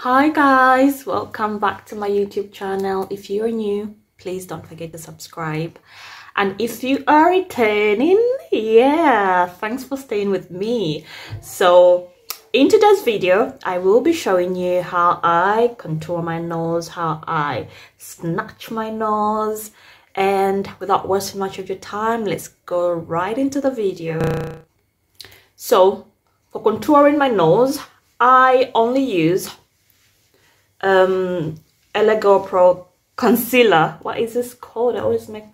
Hi guys, welcome back to my YouTube channel. If you are new, please don't forget to subscribe, and if you are returning, thanks for staying with me. So in today's video I will be showing you how I contour my nose, how I snatch my nose, and without wasting much of your time, let's go right into the video. So for contouring my nose, I only use Elegirl Pro concealer. What is this called? I always make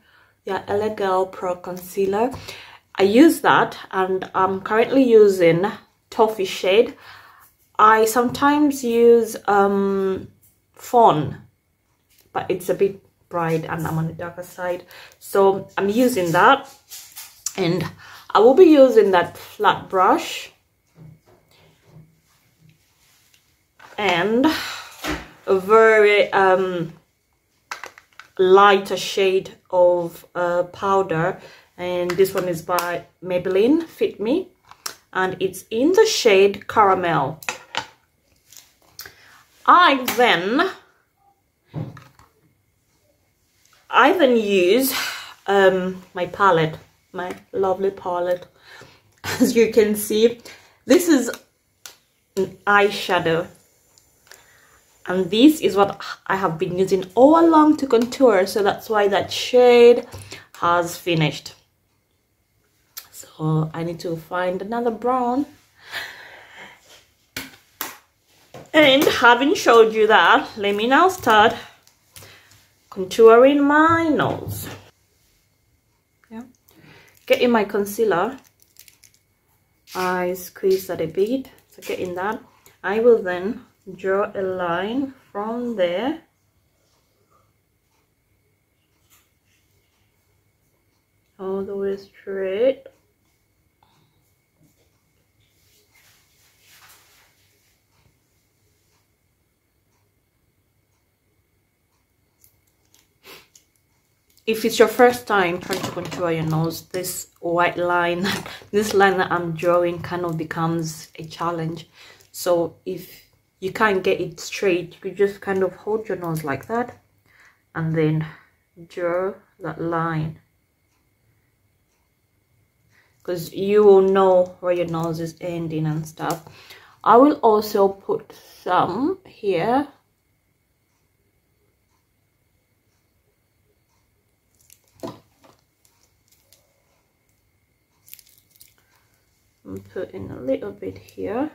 Elegirl Pro concealer. I use that, and I'm currently using Toffee shade. I sometimes use Fawn, but it's a bit bright and I'm on the darker side, so I'm using that. And I will be using that flat brush and a very lighter shade of powder, and this one is by Maybelline Fit Me, and it's in the shade Caramel. I then use my palette, my lovely palette. As you can see, this is an eyeshadow, and this is what I have been using all along to contour, so that's why that shade has finished. So I need to find another brown. And having showed you that, let me now start contouring my nose. Getting my concealer, I squeeze that a bit, so getting that, I will then draw a line from there all the way straight. If it's your first time trying to contour your nose, this white line, this line that I'm drawing kind of becomes a challenge. So if you can't get it straight, you could just kind of hold your nose like that and then draw that line, because you will know where your nose is ending and stuff. I will also put some here. I'm putting a little bit here.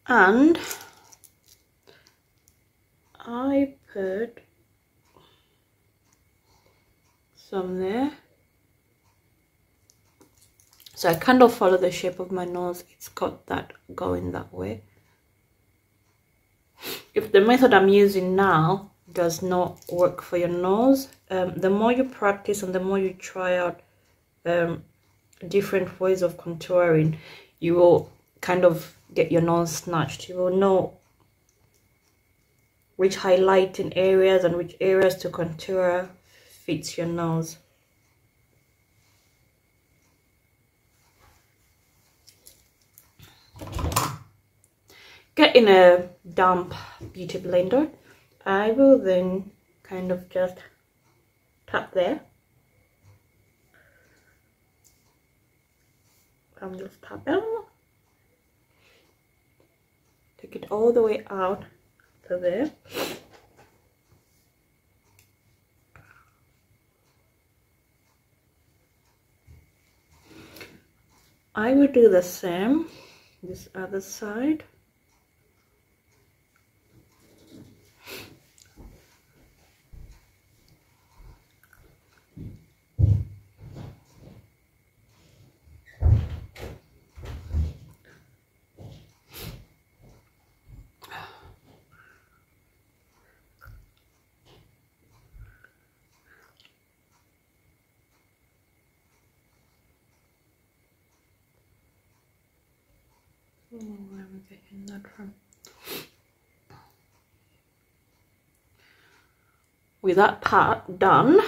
And I put some there. So I kind of follow the shape of my nose. It's got that going that way. If the method I'm using now does not work for your nose, the more you practice and the more you try out different ways of contouring, you will kind of get your nose snatched. You will know which highlighting areas and which areas to contour fits your nose. Getting a damp beauty blender, I will then kind of just tap there. I'm just tapping. Take it all the way out to there. I will do the same this other side. Where am I getting that from? With that part done,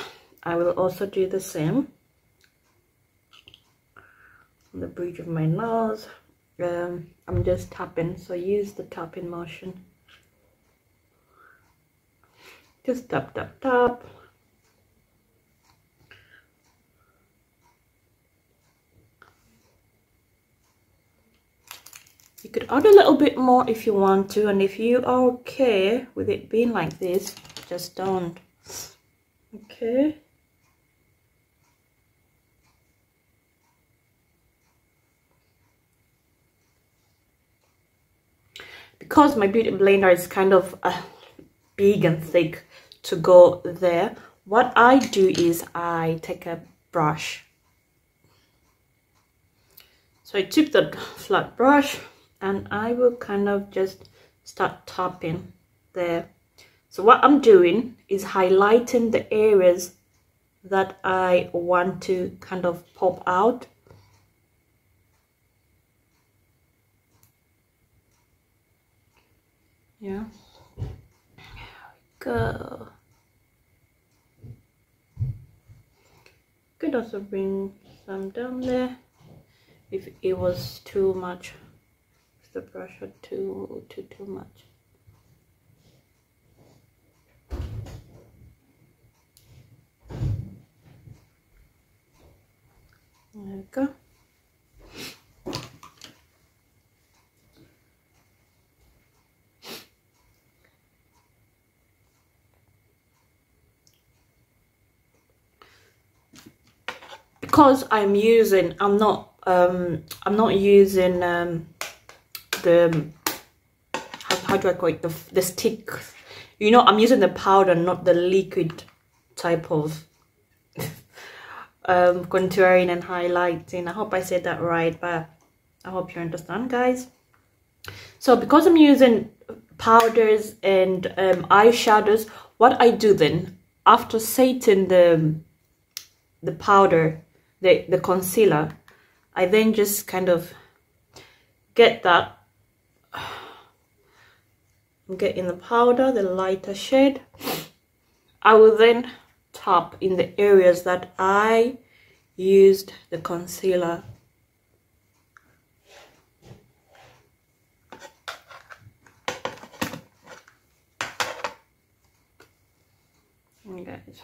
I will also do the same on the bridge of my nose. I'm just tapping, so use the tapping motion. Just tap, tap, tap. You could add a little bit more if you want to, and if you are okay with it being like this, just don't. Okay. Because my beauty blender is kind of big and thick to go there, what I do is I take a brush. So I took the flat brush and I will kind of just start tapping there. So what I'm doing is highlighting the areas that I want to kind of pop out. Yeah, there we go. Could also bring some down there if it was too much, if the brush had too much. There we go. Because I'm not using the how do I call it, the stick, you know, I'm using the powder, not the liquid type of contouring and highlighting. I hope I said that right, but I hope you understand, guys. So because I'm using powders and eyeshadows, what I do then, after setting the powder, the concealer, I then just kind of get that, get in the powder, the lighter shade. I will then tap in the areas that I used the concealer. And guys,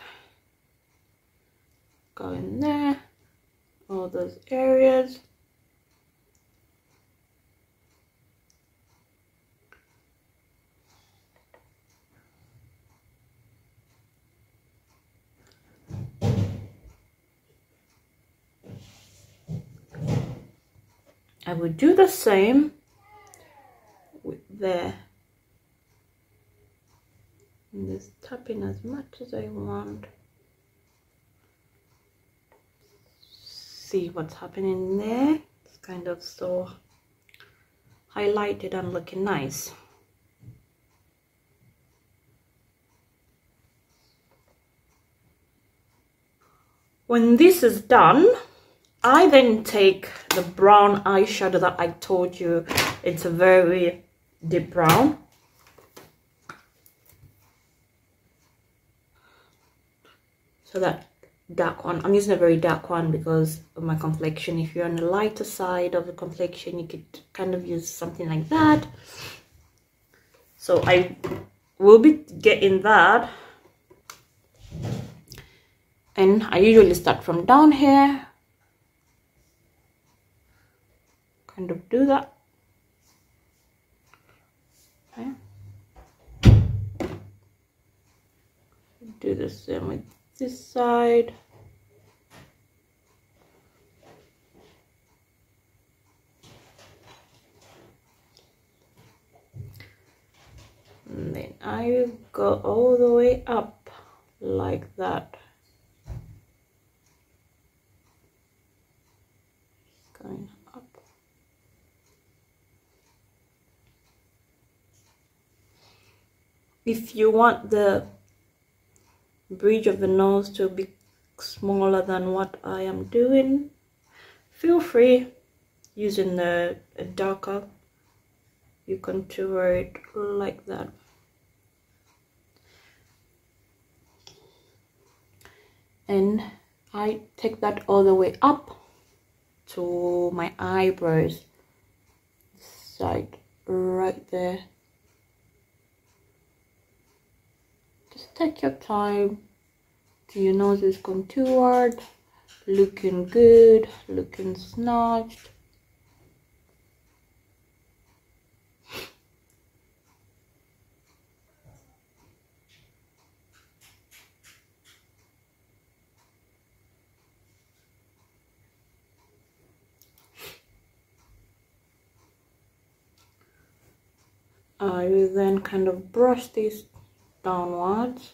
go in there, all those areas. I would do the same with there. And just tapping as much as I want. See what's happening there. It's kind of so highlighted and looking nice. When this is done, I then take the brown eyeshadow that I told you, it's a very deep brown. So that dark one, I'm using a very dark one because of my complexion. If you're on the lighter side of the complexion, you could kind of use something like that. So I will be getting that. And I usually start from down here. Kind of do that. Okay. Do the same with this side. And then I go all the way up like that. Going up. If you want the bridge of the nose to be smaller than what I am doing, feel free using the darker, you contour it like that. And I take that all the way up to my eyebrows, side right there. Just take your time till your nose is contoured, looking good, looking snatched. I will then kind of brush this downwards.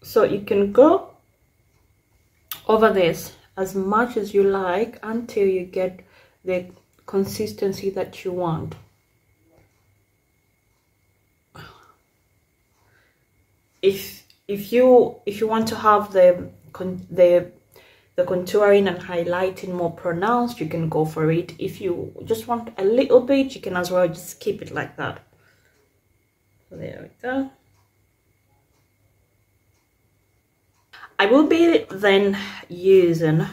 So you can go over this as much as you like until you get the consistency that you want. If you want to have the contouring and highlighting more pronounced, you can go for it. If you just want a little bit, you can as well just keep it like that. So there we go. I will be then using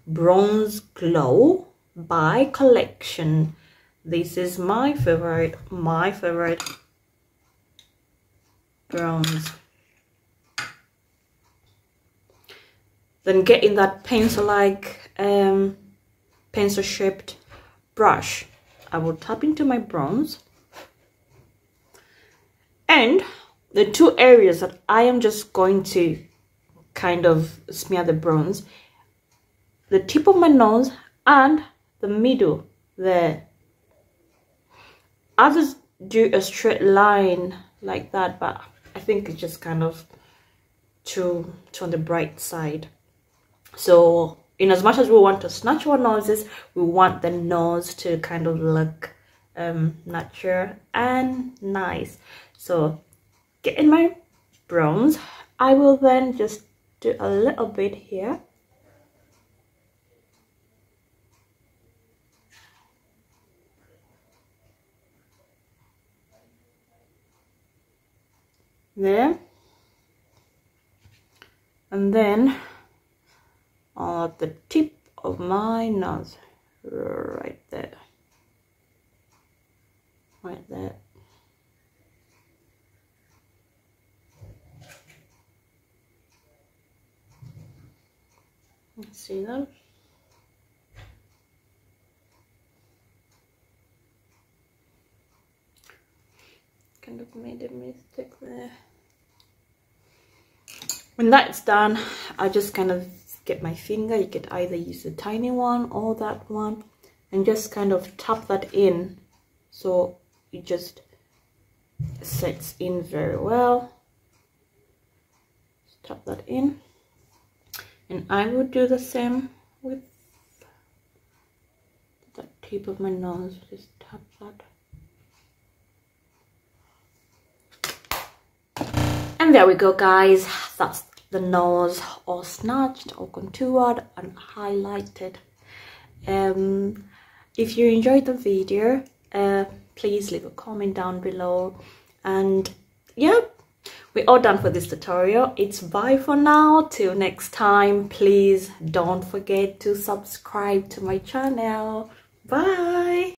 Bronze Glow by Collection. This is my favorite bronze. Then getting that pencil-like, pencil-shaped brush, I will tap into my bronze. And the two areas that I am just going to kind of smear the bronze, the tip of my nose and the middle there. Others do a straight line like that, but I think it's just kind of too on the bright side. So in as much as we want to snatch our noses, we want the nose to kind of look natural and nice. So getting my bronze, I will then just do a little bit here. There. And then on the tip of my nose, right there. Right there. See that? Kind of made a mistake there. When that's done, I just kind of get my finger. You could either use the tiny one or that one, and just kind of tap that in so it just sets in very well. Just tap that in. And I will do the same with the tip of my nose. Just tap that. And there we go, guys. That's the nose all snatched, all contoured and highlighted. If you enjoyed the video, please leave a comment down below. And yeah, we're all done for this tutorial. It's bye for now. Till next time, please don't forget to subscribe to my channel. Bye.